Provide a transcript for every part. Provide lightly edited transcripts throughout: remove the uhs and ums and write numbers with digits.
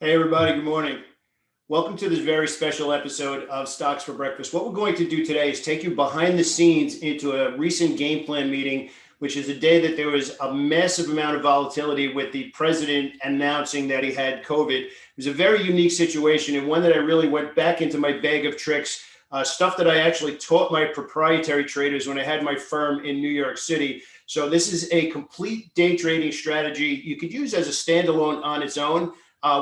Hey everybody, good morning. Welcome to this very special episode of Stocks for Breakfast. What we're going to do today is take you behind the scenes into a recent game plan meeting, which is a day that there was a massive amount of volatility with the president announcing that he had COVID. It was a very unique situation and one that I really went back into my bag of tricks, stuff that I actually taught my proprietary traders when I had my firm in New York City. So this is a complete day trading strategy you could use as a standalone on its own.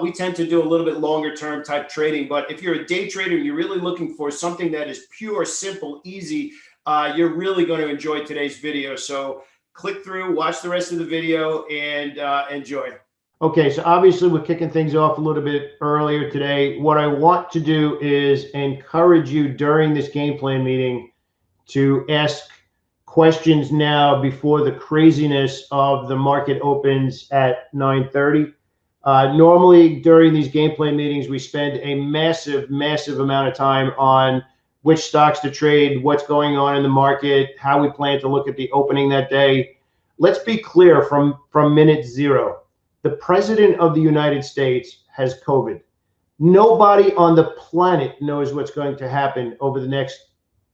We tend to do a little bit longer term type trading, but if you're a day trader and you're really looking for something that is pure, simple, easy, you're really going to enjoy today's video. So click through, watch the rest of the video, and enjoy. Okay, so obviously we're kicking things off a little bit earlier today. What I want to do is encourage you during this game plan meeting to ask questions now before the craziness of the market opens at 9:30. Normally during these game plan meetings, we spend a massive amount of time on which stocks to trade, what's going on in the market, how we plan to look at the opening that day. Let's be clear from minute zero. The president of the United States has COVID. Nobody on the planet knows what's going to happen over the next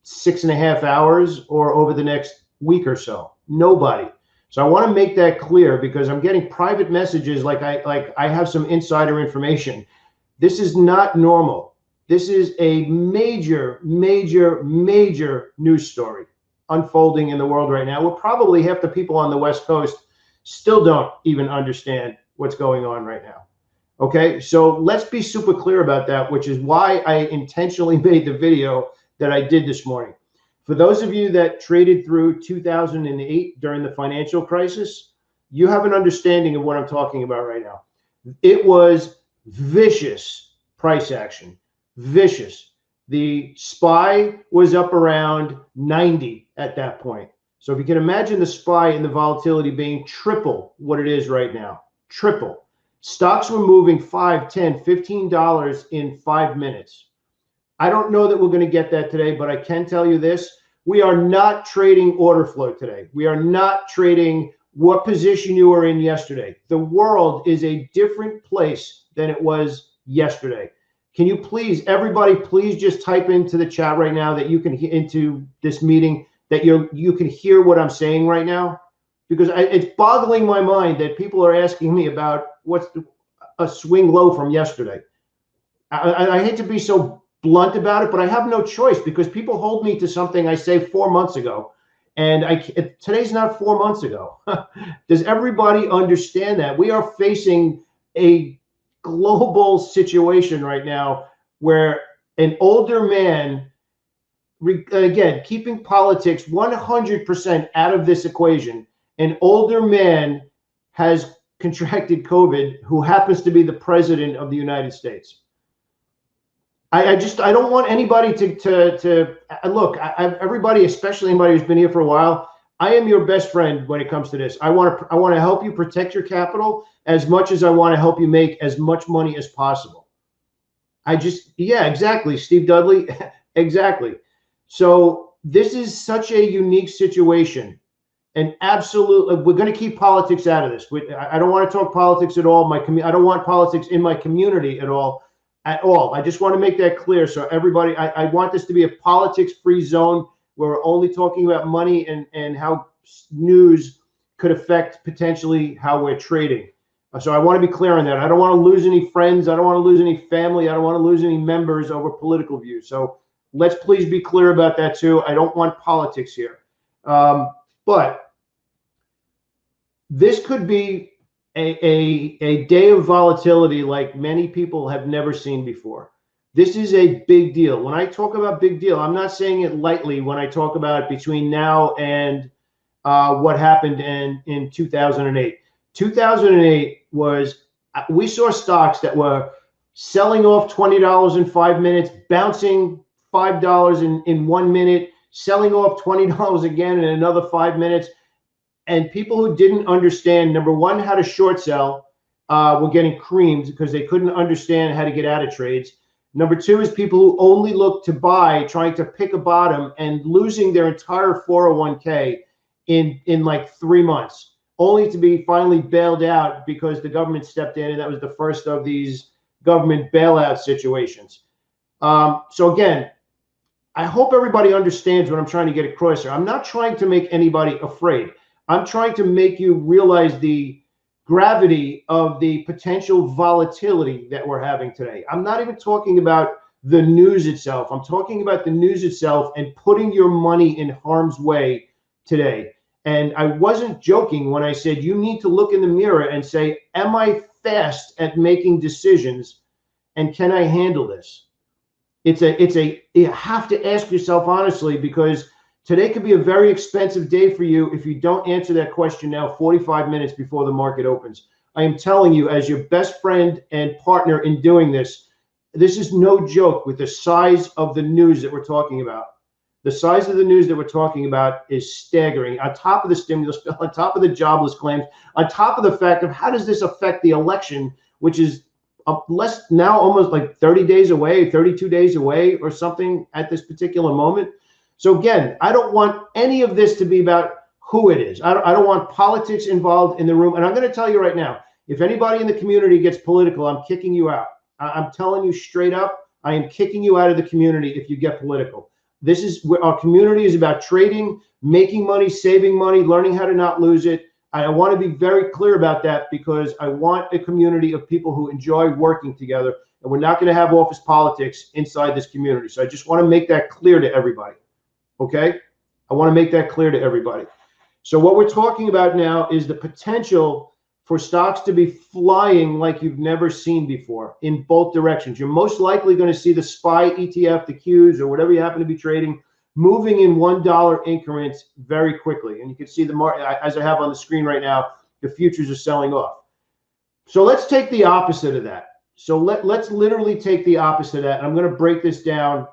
6.5 hours or over the next week or so. Nobody. So I want to make that clear because I'm getting private messages like I have some insider information. This is not normal. This is a major news story unfolding in the world right now. We're probably half the people on the West Coast still don't even understand what's going on right now. Okay, so let's be super clear about that, which is why I intentionally made the video that I did this morning. For those of you that traded through 2008 during the financial crisis, you have an understanding of what I'm talking about right now. It was vicious price action, vicious. The SPY was up around 90 at that point. So if you can imagine the SPY and the volatility being triple what it is right now, triple. Stocks were moving $5, $10, $15 in 5 minutes. I don't know that we're going to get that today, but I can tell you this. We are not trading order flow today. We are not trading what position you were in yesterday. The world is a different place than it was yesterday. Can you please, everybody, please just type into the chat right now that you can, into this meeting, that you can hear what I'm saying right now? Because it's boggling my mind that people are asking me about what's a swing low from yesterday. I hate to be so blunt about it, but I have no choice because people hold me to something I say 4 months ago, and today's not 4 months ago. Does everybody understand that we are facing a global situation right now where an older man, again, keeping politics 100% out of this equation, an older man has contracted COVID who happens to be the president of the United States. I don't want anybody to look, everybody, especially anybody who's been here for a while, I am your best friend when it comes to this. I want to help you protect your capital as much as I want to help you make as much money as possible. Yeah, exactly, Steve Dudley, exactly. So this is such a unique situation, and absolutely, we're going to keep politics out of this. I don't want to talk politics at all. I don't want politics in my community at all. I just want to make that clear. So everybody, I want this to be a politics-free zone where we're only talking about money and how news could affect potentially how we're trading. So I want to be clear on that. I don't want to lose any friends. I don't want to lose any family. I don't want to lose any members over political views. So let's please be clear about that too. I don't want politics here. But this could be a day of volatility like many people have never seen before. This is a big deal. When I talk about big deal, I'm not saying it lightly when I talk about between now and what happened in 2008. 2008 was, we saw stocks that were selling off $20 in 5 minutes, bouncing $5 in 1 minute, selling off $20 again in another 5 minutes. And people who didn't understand, number one, how to short sell were getting creamed because they couldn't understand how to get out of trades. Number two is people who only look to buy, trying to pick a bottom and losing their entire 401k in like 3 months, only to be finally bailed out because the government stepped in, and that was the first of these government bailout situations. So again, I hope everybody understands what I'm trying to get across here. I'm not trying to make anybody afraid. I'm trying to make you realize the gravity of the potential volatility that we're having today. I'm not even talking about the news itself. I'm talking about the news itself and putting your money in harm's way today. And I wasn't joking when I said you need to look in the mirror and say, am I fast at making decisions, and can I handle this? You have to ask yourself honestly, because today could be a very expensive day for you if you don't answer that question now 45 minutes before the market opens. I am telling you, as your best friend and partner in doing this, this is no joke with the size of the news that we're talking about. The size of the news that we're talking about is staggering. On top of the stimulus bill, on top of the jobless claims, on top of the fact of how does this affect the election, which is less now, almost like 30 days away, 32 days away or something at this particular moment. So again, I don't want any of this to be about who it is. I don't want politics involved in the room. And I'm going to tell you right now, if anybody in the community gets political, I'm kicking you out. I'm telling you straight up, I am kicking you out of the community if you get political. This is where our community is about trading, making money, saving money, learning how to not lose it. I want to be very clear about that, because I want a community of people who enjoy working together, and we're not going to have office politics inside this community. So I just want to make that clear to everybody. Okay? I want to make that clear to everybody. So what we're talking about now is the potential for stocks to be flying like you've never seen before in both directions. You're most likely going to see the SPY ETF, the Qs, or whatever you happen to be trading, moving in $1 increments very quickly. And you can see the market, as I have on the screen right now, the futures are selling off. So let's take the opposite of that. So let's literally take the opposite of that. And I'm going to break this down,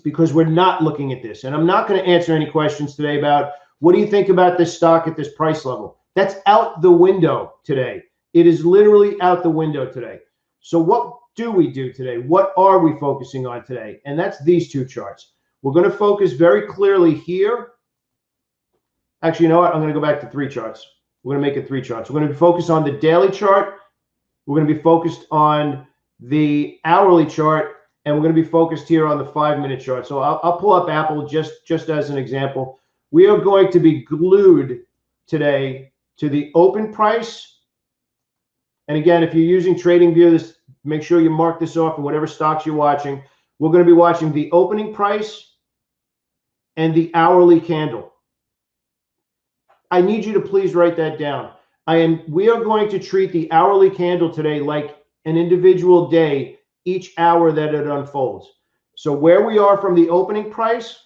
because we're not looking at this. And I'm not going to answer any questions today about what do you think about this stock at this price level. That's out the window today. It is literally out the window today. So what do we do today? What are we focusing on today? And that's these two charts. We're going to focus very clearly here. Actually, you know what? I'm going to go back to 3 charts. We're going to make it 3 charts. We're going to be focused on the daily chart. We're going to be focused on the hourly chart. And we're going to be focused here on the 5-minute chart. So I'll pull up Apple just as an example. We are going to be glued today to the open price. And again, if you're using TradingView, make sure you mark this off in whatever stocks you're watching. We're going to be watching the opening price and the hourly candle. I need you to please write that down. We are going to treat the hourly candle today like an individual day each hour that it unfolds. So where we are from the opening price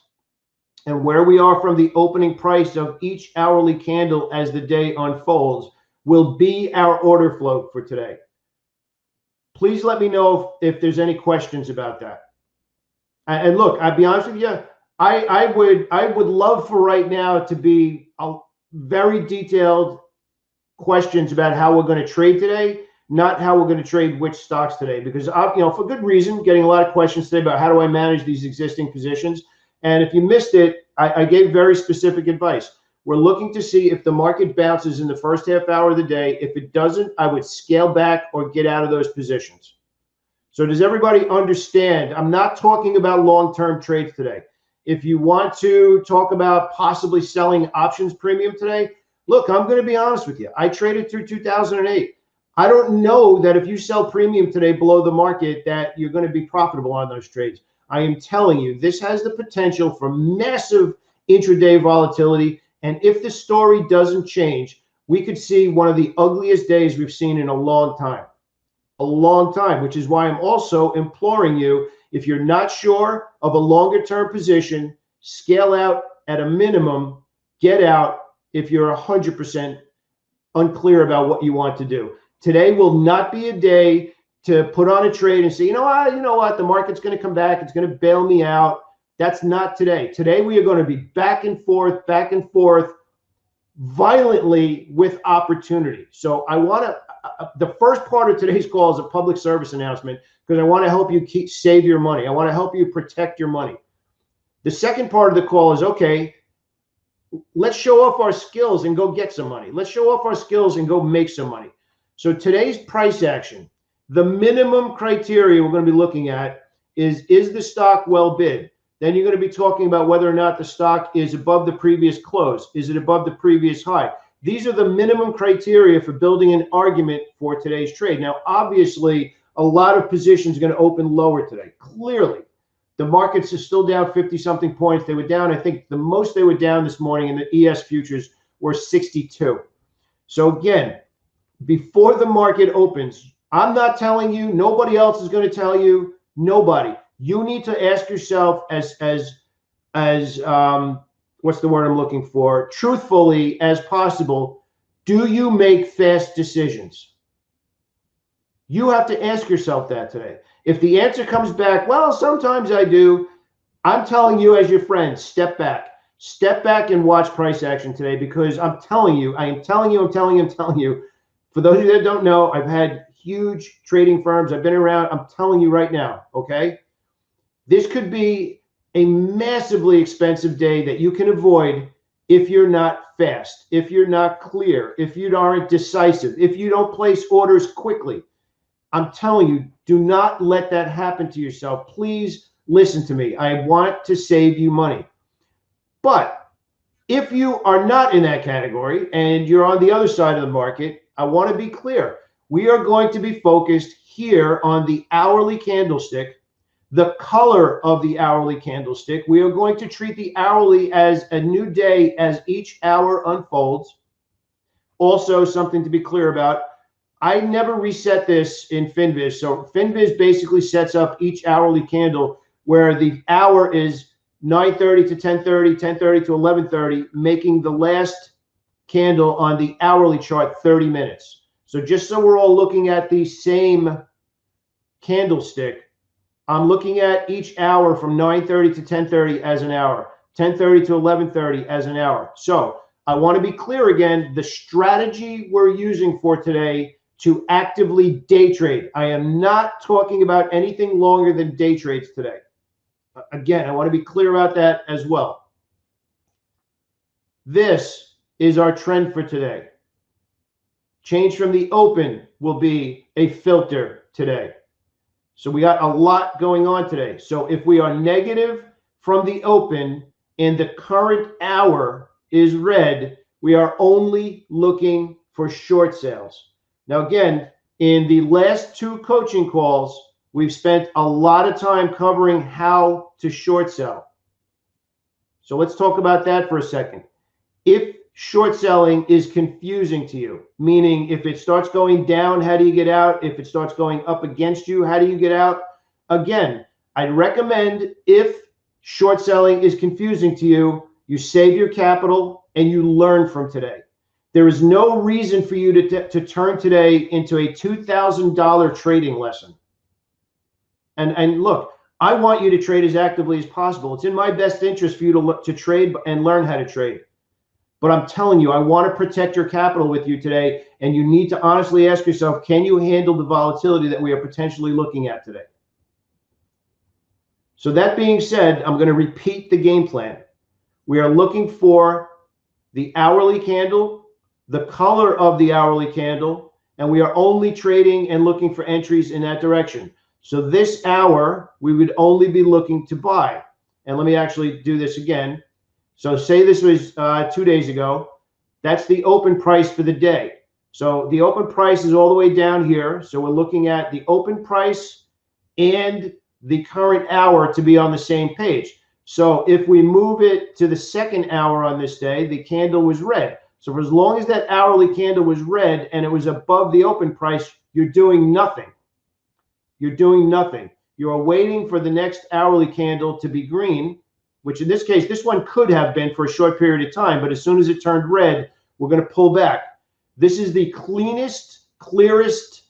and where we are from the opening price of each hourly candle as the day unfolds will be our order flow for today. Please let me know if there's any questions about that. And look, I'll be honest with you, I would love for right now to be a very detailed questions about how we're going to trade today, not how we're going to trade which stocks today, because for good reason, getting a lot of questions today about how do I manage these existing positions. And if you missed it, I gave very specific advice. We're looking to see if the market bounces in the first half hour of the day. If it doesn't, I would scale back or get out of those positions. So does everybody understand? I'm not talking about long-term trades today. If you want to talk about possibly selling options premium today, look, I'm going to be honest with you. I traded through 2008. I don't know that if you sell premium today below the market that you're going to be profitable on those trades. I am telling you, this has the potential for massive intraday volatility. And if the story doesn't change, we could see one of the ugliest days we've seen in a long time. A long time, which is why I'm also imploring you, if you're not sure of a longer term position, scale out at a minimum, get out if you're 100% unclear about what you want to do. Today will not be a day to put on a trade and say, you know what, the market's going to come back, it's going to bail me out. That's not today. Today we are going to be back and forth violently with opportunity. So I want to, the first part of today's call is a public service announcement, because I want to help you save your money. I want to help you protect your money. The second part of the call is, okay, let's show off our skills and go get some money. Let's show off our skills and go make some money. So today's price action, The minimum criteria we're going to be looking at is the stock well bid? Then you're going to be talking about whether or not the stock is above the previous close. Is it above the previous high? These are the minimum criteria for building an argument for today's trade. Now, obviously, a lot of positions are going to open lower today. Clearly, the markets are still down 50-something points. They were down, I think the most they were down this morning in the ES futures were 62. So again, before the market opens, I'm not telling you, nobody else is going to tell you, nobody. You need to ask yourself as what's the word I'm looking for? Truthfully as possible, do you make fast decisions? You have to ask yourself that today. If the answer comes back, well, sometimes I do, I'm telling you as your friend, step back. Step back and watch price action today, because I'm telling you, I'm telling you, for those of you that don't know, I've had huge trading firms. I've been around. I'm telling you right now, okay? This could be a massively expensive day that you can avoid if you're not fast, if you're not clear, if you aren't decisive, if you don't place orders quickly. I'm telling you, do not let that happen to yourself. Please listen to me. I want to save you money. But if you are not in that category and you're on the other side of the market, I want to be clear. We are going to be focused here on the hourly candlestick, the color of the hourly candlestick. We are going to treat the hourly as a new day as each hour unfolds. Also, something to be clear about, I never reset this in FinViz. So FinViz basically sets up each hourly candle where the hour is 9:30 to 10:30, 10:30 to 11:30, making the last candle on the hourly chart 30 minutes. So just so we're all looking at the same candlestick, I'm looking at each hour from 9:30 to 10:30 as an hour, 10:30 to 11:30 as an hour. So I want to be clear again, the strategy we're using for today to actively day trade. I am not talking about anything longer than day trades today. Again, I want to be clear about that as well. This is our trend for today. Change from the open will be a filter today. So we got a lot going on today. So if we are negative from the open and the current hour is red, we are only looking for short sales. Now, again, in the last two coaching calls, we've spent a lot of time covering how to short sell. So let's talk about that for a second. If short selling is confusing to you, meaning if it starts going down, how do you get out? If it starts going up against you, how do you get out? Again, I'd recommend, if short selling is confusing to you, you save your capital and you learn from today. There is no reason for you to turn today into a $2,000 trading lesson. And look, I want you to trade as actively as possible. It's in my best interest for you to trade and learn how to trade. But I'm telling you, I want to protect your capital with you today, and you need to honestly ask yourself, can you handle the volatility that we are potentially looking at today? So that being said, I'm going to repeat the game plan. We are looking for the hourly candle, the color of the hourly candle, and we are only trading and looking for entries in that direction. So this hour, we would only be looking to buy. And let me actually do this again. So say this was 2 days ago. That's the open price for the day. So the open price is all the way down here. So we're looking at the open price and the current hour to be on the same page. So if we move it to the second hour on this day, the candle was red. So for as long as that hourly candle was red and it was above the open price, you're doing nothing. You're doing nothing. You are waiting for the next hourly candle to be green, which in this case, this one could have been for a short period of time, but as soon as it turned red, we're going to pull back. This is the cleanest, clearest,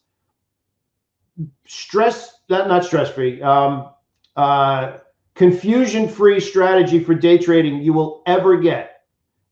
confusion-free strategy for day trading you will ever get.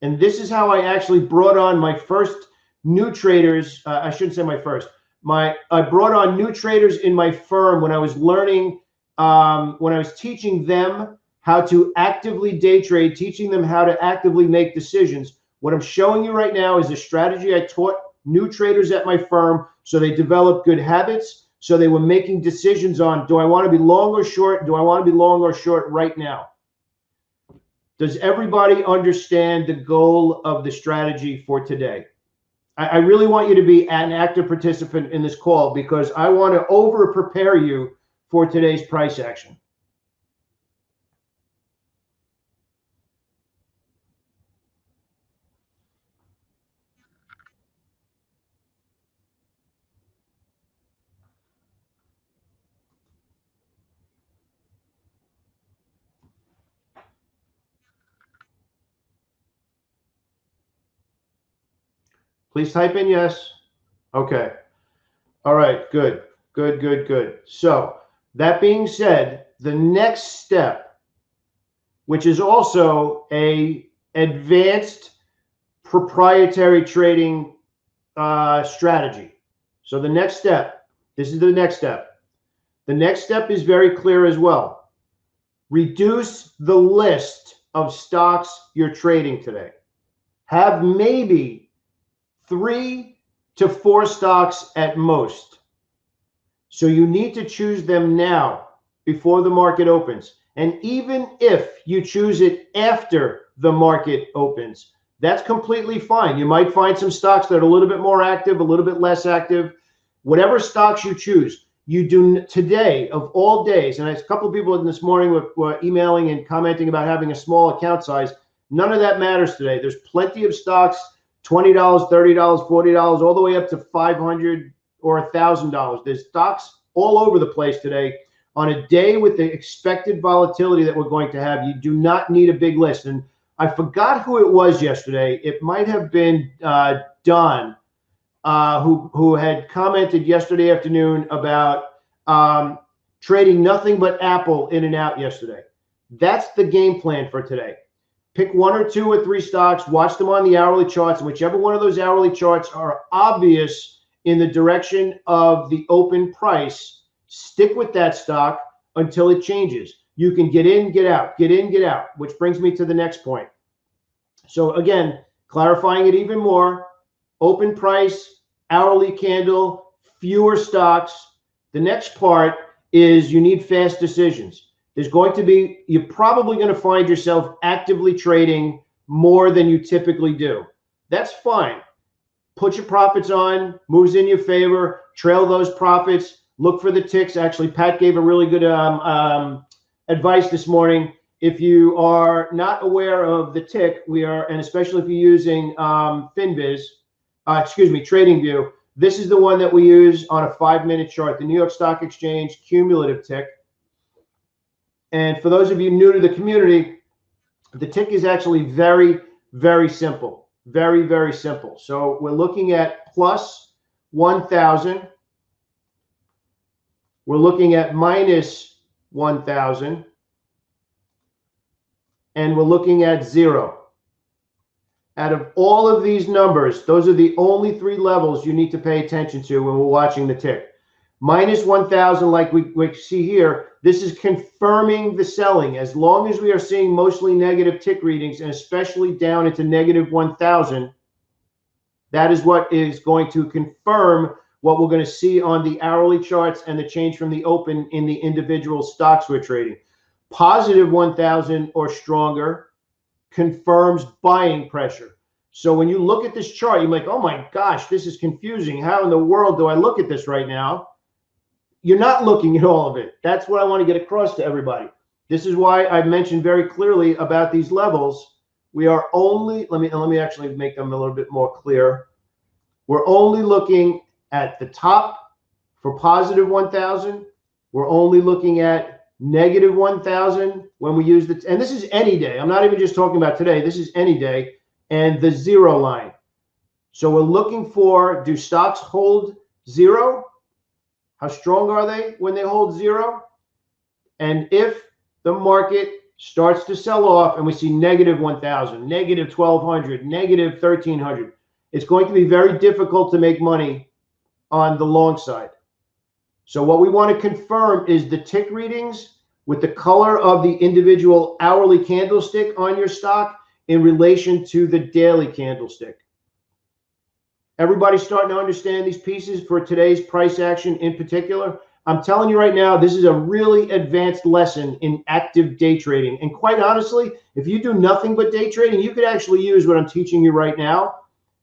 And this is how I actually brought on my first new traders. I shouldn't say my first. I brought on new traders in my firm when I was learning, when I was teaching them how to actively day trade, teaching them how to actively make decisions. What I'm showing you right now is a strategy I taught new traders at my firm so they develop good habits, So they were making decisions on, do I want to be long or short? Do I want to be long or short right now? Does everybody understand the goal of the strategy for today? I really want you to be an active participant in this call because I want to over prepare you for today's price action. Please type in yes. Okay. All right. Good. Good, good, good. So that being said, the next step, which is also a advanced proprietary trading strategy. So the next step, this is the next step. The next step is very clear as well. Reduce the list of stocks you're trading today. Have maybe 3 to 4 stocks at most. So you need to choose them now before the market opens. And even if you choose it after the market opens, that's completely fine. You might find some stocks that are a little bit more active, a little bit less active. Whatever stocks you choose, you do today of all days. And a couple of people this morning were emailing and commenting about having a small account size. None of that matters today. There's plenty of stocks, $20, $30, $40, all the way up to $500 or $1,000. There's stocks all over the place today. On a day with the expected volatility that we're going to have, you do not need a big list. And I forgot who it was yesterday. It might have been Don, who had commented yesterday afternoon about trading nothing but Apple in and out yesterday. That's the game plan for today. Pick 1 or 2 or 3 stocks, watch them on the hourly charts, and whichever one of those hourly charts are obvious in the direction of the open price, stick with that stock until it changes. You can get in, get out, get in, get out, which brings me to the next point. So again, clarifying it even more, open price, hourly candle, fewer stocks. The next part is you need fast decisions. There's going to be, you're probably going to find yourself actively trading more than you typically do. That's fine. Put your profits on, moves in your favor, trail those profits, look for the ticks. Actually, Pat gave a really good advice this morning. If you are not aware of the tick, and especially if you're using TradingView, this is the one that we use on a 5-minute chart, the New York Stock Exchange cumulative tick. And for those of you new to the community, the tick is actually very, very simple. Very, very simple. So we're looking at plus 1,000. We're looking at minus 1,000. And we're looking at 0. Out of all of these numbers, those are the only 3 levels you need to pay attention to when we're watching the tick. Minus 1,000, like we see here, this is confirming the selling. As long as we are seeing mostly negative tick readings, and especially down into negative 1,000, that is what is going to confirm what we're going to see on the hourly charts and the change from the open in the individual stocks we're trading. Positive 1,000 or stronger confirms buying pressure. So when you look at this chart, you're like, oh my gosh, this is confusing. How in the world do I look at this right now? You're not looking at all of it. That's what I want to get across to everybody. This is why I mentioned very clearly about these levels. We are only, let me actually make them a little bit more clear. We're only looking at the top for positive 1,000. We're only looking at negative 1,000 when we use and this is any day. I'm not even just talking about today. This is any day, and the 0 line. So we're looking for, do stocks hold 0? How strong are they when they hold 0? And if the market starts to sell off and we see negative 1,000, negative 1,200, negative 1,300, it's going to be very difficult to make money on the long side. So what we want to confirm is the tick readings with the color of the individual hourly candlestick on your stock in relation to the daily candlestick. Everybody's starting to understand these pieces for today's price action in particular. I'm telling you right now, this is a really advanced lesson in active day trading. And quite honestly, if you do nothing but day trading, you could actually use what I'm teaching you right now.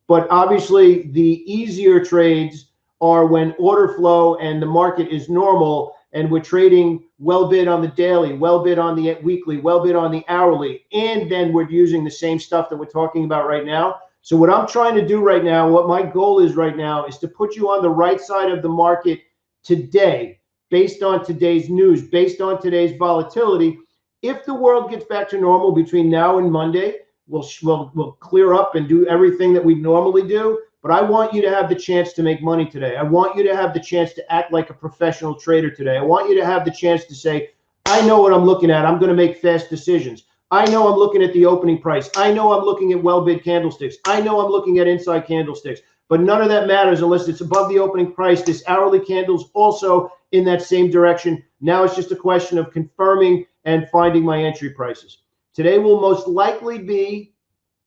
But obviously, the easier trades are when order flow and the market is normal and we're trading well bid on the daily, well bid on the weekly, well bid on the hourly, and then we're using the same stuff that we're talking about right now. So what I'm trying to do right now, what my goal is right now, is to put you on the right side of the market today, based on today's news, based on today's volatility. If the world gets back to normal between now and Monday, we'll clear up and do everything that we normally do. But I want you to have the chance to make money today. I want you to have the chance to act like a professional trader today. I want you to have the chance to say, I know what I'm looking at. I'm going to make fast decisions. I know I'm looking at the opening price. I know I'm looking at well-bid candlesticks. I know I'm looking at inside candlesticks. But none of that matters unless it's above the opening price. This hourly candle's also in that same direction. Now it's just a question of confirming and finding my entry prices. Today will most likely be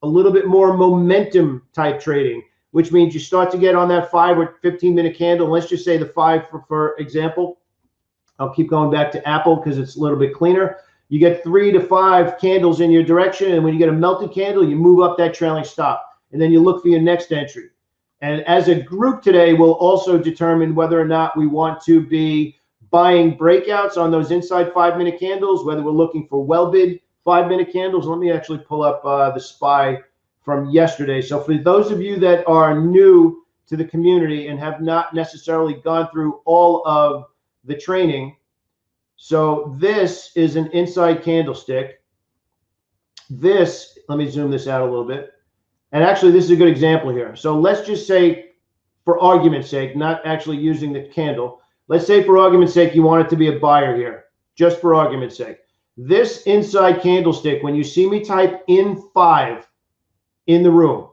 a little bit more momentum type trading, which means you start to get on that 5 or 15-minute candle. Let's just say the 5 for example. I'll keep going back to Apple because it's a little bit cleaner. You get 3 to 5 candles in your direction, and when you get a melted candle, you move up that trailing stop, and then you look for your next entry. And as a group today, we'll also determine whether or not we want to be buying breakouts on those inside 5-minute candles, whether we're looking for well-bid 5-minute candles. Let me actually pull up the SPY from yesterday. So for those of you that are new to the community and have not necessarily gone through all of the training, so this is an inside candlestick. This, let me zoom this out a little bit. And actually, this is a good example here. So let's just say, for argument's sake, not actually using the candle, let's say for argument's sake, you want it to be a buyer here, just for argument's sake. This inside candlestick, when you see me type in 5 in the room,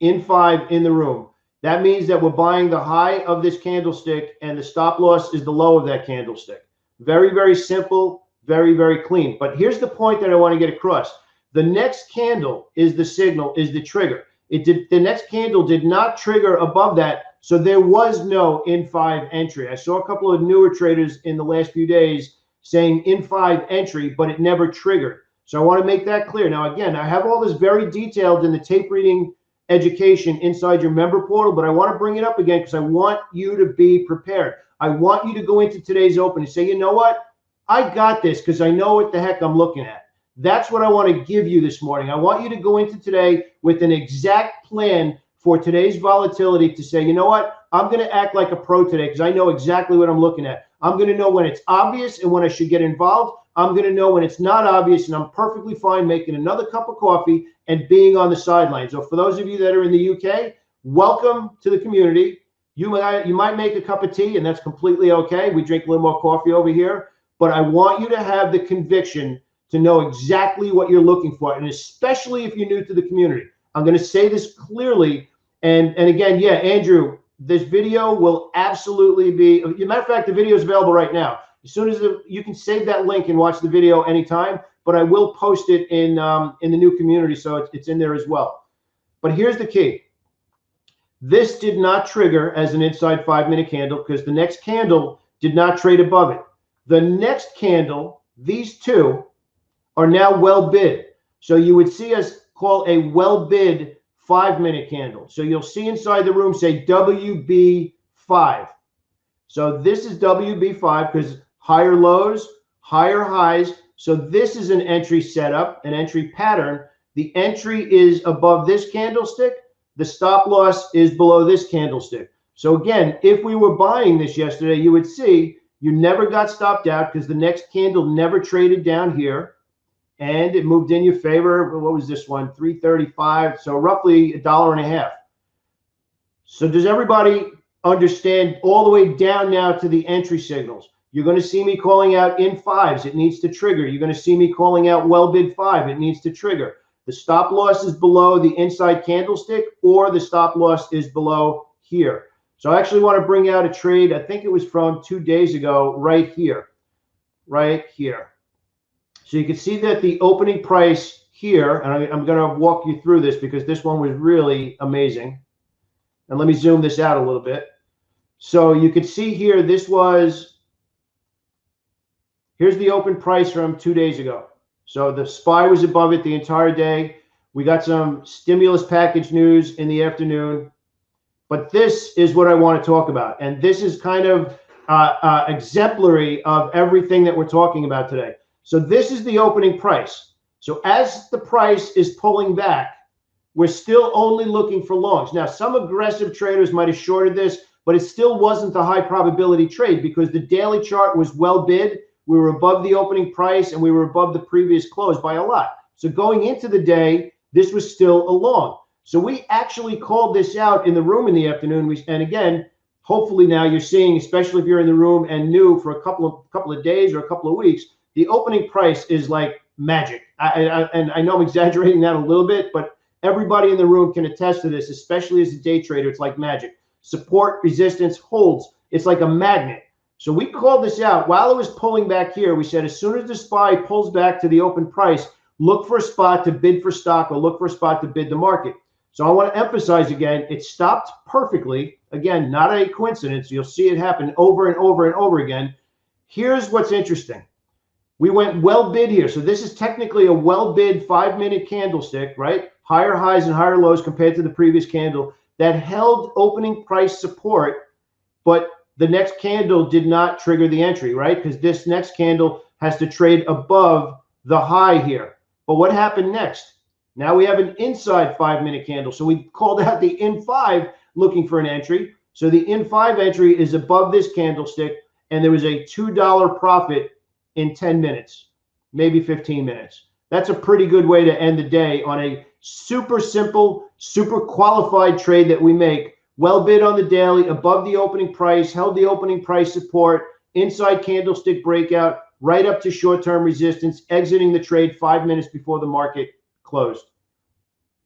in 5 in the room, that means that we're buying the high of this candlestick and the stop loss is the low of that candlestick. Very, very simple, very, very clean. But here's the point that I want to get across. The next candle is the signal, is the trigger. The next candle did not trigger above that, so there was no in 5 entry. I saw a couple of newer traders in the last few days saying in 5 entry, but it never triggered. So I want to make that clear. Now, again, I have all this very detailed in the tape reading education inside your member portal, but I want to bring it up again because I want you to be prepared. I want you to go into today's open and say, you know what? I got this because I know what the heck I'm looking at. That's what I want to give you this morning. I want you to go into today with an exact plan for today's volatility to say, you know what? I'm going to act like a pro today because I know exactly what I'm looking at. I'm going to know when it's obvious and when I should get involved. I'm going to know when it's not obvious, and I'm perfectly fine making another cup of coffee and being on the sidelines. So for those of you that are in the UK, welcome to the community. You might make a cup of tea, and that's completely okay. We drink a little more coffee over here. But I want you to have the conviction to know exactly what you're looking for, and especially if you're new to the community. I'm going to say this clearly. And again, yeah, Andrew, this video will absolutely be, as a matter of fact, the video is available right now. As soon as you can save that link and watch the video anytime, but I will post it in the new community, so it's in there as well. But here's the key. This did not trigger as an inside 5-minute candle because the next candle did not trade above it. The next candle, these two, are now well bid. So you would see us call a well bid 5-minute candle. So you'll see inside the room say WB5. So this is WB5 because higher lows, higher highs. So this is an entry setup, an entry pattern. The entry is above this candlestick. The stop loss is below this candlestick. So again, if we were buying this yesterday, you would see you never got stopped out because the next candle never traded down here. And it moved in your favor. What was this one? 335. So roughly $1.50. So does everybody understand all the way down now to the entry signals? You're going to see me calling out in 5s. It needs to trigger. You're going to see me calling out well bid 5. It needs to trigger. The stop loss is below the inside candlestick, or the stop loss is below here. So I actually want to bring out a trade. I think it was from 2 days ago, right here. Right here. So you can see that the opening price here, and I'm going to walk you through this because this one was really amazing. And let me zoom this out a little bit. So you can see here, here's the open price from 2 days ago. So the SPY was above it the entire day. We got some stimulus package news in the afternoon. But this is what I want to talk about. And this is kind of exemplary of everything that we're talking about today. So this is the opening price. So as the price is pulling back, we're still only looking for longs. Now, some aggressive traders might have shorted this, but it still wasn't the high probability trade because the daily chart was well bid. We were above the opening price and we were above the previous close by a lot. So going into the day, this was still a long. So we actually called this out in the room in the afternoon. And again, hopefully now you're seeing, especially if you're in the room and new for a couple of days or a couple of weeks, the opening price is like magic. And I know I'm exaggerating that a little bit, but everybody in the room can attest to this, especially as a day trader. It's like magic. Support, resistance, holds. It's like a magnet. So we called this out while it was pulling back here. We said as soon as the SPY pulls back to the open price, look for a spot to bid for stock or look for a spot to bid the market. So I want to emphasize again, it stopped perfectly. Again, not a coincidence. You'll see it happen over and over and over again. Here's what's interesting. We went well bid here. So this is technically a well bid 5-minute candlestick, right? Higher highs and higher lows compared to the previous candle that held opening price support, but the next candle did not trigger the entry, right? Because this next candle has to trade above the high here. But what happened next? Now we have an inside 5-minute candle. So we called out the in 5 looking for an entry. So the in 5 entry is above this candlestick, and there was a $2 profit in 10 minutes, maybe 15 minutes. That's a pretty good way to end the day on a super simple, super qualified trade that we make. Well bid on the daily, above the opening price, held the opening price support, inside candlestick breakout, right up to short-term resistance, exiting the trade 5 minutes before the market closed.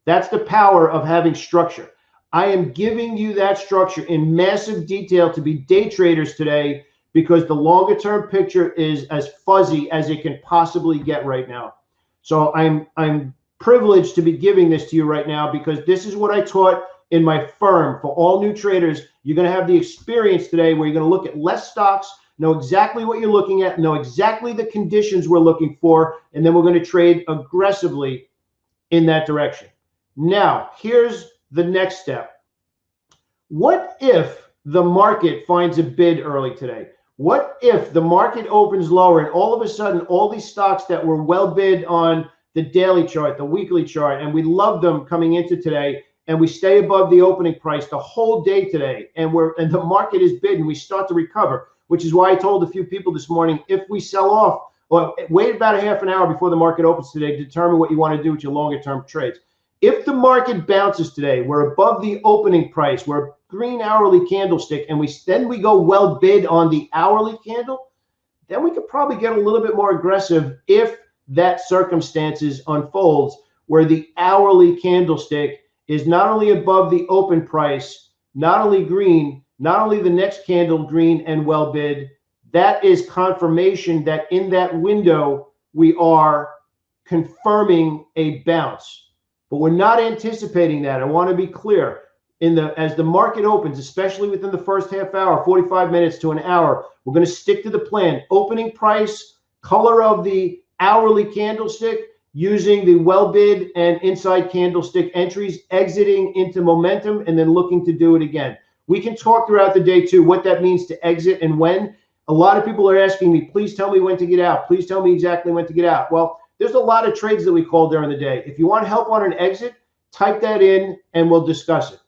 That's the power of having structure. I am giving you that structure in massive detail to be day traders today because the longer term picture is as fuzzy as it can possibly get right now. So I'm privileged to be giving this to you right now because this is what I taught in my firm. For all new traders, you're going to have the experience today where you're going to look at less stocks, know exactly what you're looking at, know exactly the conditions we're looking for, and then we're going to trade aggressively in that direction. Now, here's the next step. What if the market finds a bid early today? What if the market opens lower and all of a sudden all these stocks that were well bid on the daily chart, the weekly chart, and we loved them coming into today, and we stay above the opening price the whole day today, and the market is bid and we start to recover, which is why I told a few people this morning, if we sell off, well, wait about a half an hour before the market opens today to determine what you want to do with your longer term trades. If the market bounces today, we're above the opening price, we're green hourly candlestick, and then we go well bid on the hourly candle, then we could probably get a little bit more aggressive if that circumstances unfolds where the hourly candlestick is not only above the open price, not only green, not only the next candle green and well bid. That is confirmation that in that window we are confirming a bounce. But we're not anticipating that. I want to be clear. As the market opens, especially within the first half hour, 45 minutes to an hour, we're going to stick to the plan. Opening price, color of the hourly candlestick, using the well bid and inside candlestick entries, exiting into momentum, and then looking to do it again. We can talk throughout the day too what that means to exit and when. A lot of people are asking me, please tell me when to get out. Please tell me exactly when to get out. Well, there's a lot of trades that we call during the day. If you want help on an exit, type that in and we'll discuss it.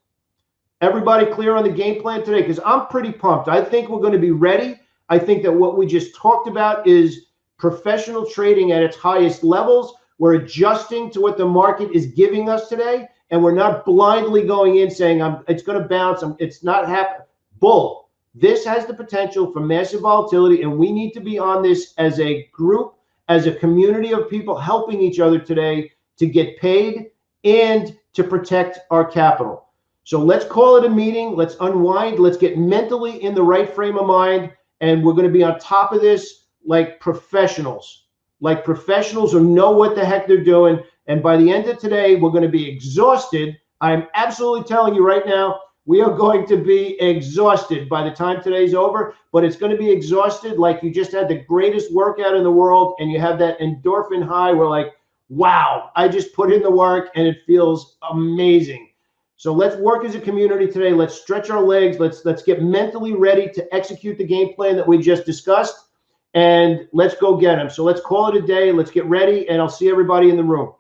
Everybody clear on the game plan today? Because I'm pretty pumped. I think we're going to be ready. I think that what we just talked about is professional trading at its highest levels. We're adjusting to what the market is giving us today, and we're not blindly going in saying it's going to bounce. It's not happening. Bull. This has the potential for massive volatility, and we need to be on this as a group, as a community of people helping each other today to get paid and to protect our capital. So let's call it a meeting. Let's unwind. Let's get mentally in the right frame of mind, and we're going to be on top of this like professionals who know what the heck they're doing. And by the end of today, we're going to be exhausted. I'm absolutely telling you right now, We are going to be exhausted by the time today's over, but it's going to be exhausted like you just had the greatest workout in the world and you have that endorphin high where like, wow, I just put in the work and it feels amazing. So let's work as a community today. Let's stretch our legs. Let's get mentally ready to execute the game plan that we just discussed, and let's go get them. So let's call it a day. Let's get ready, and I'll see everybody in the room.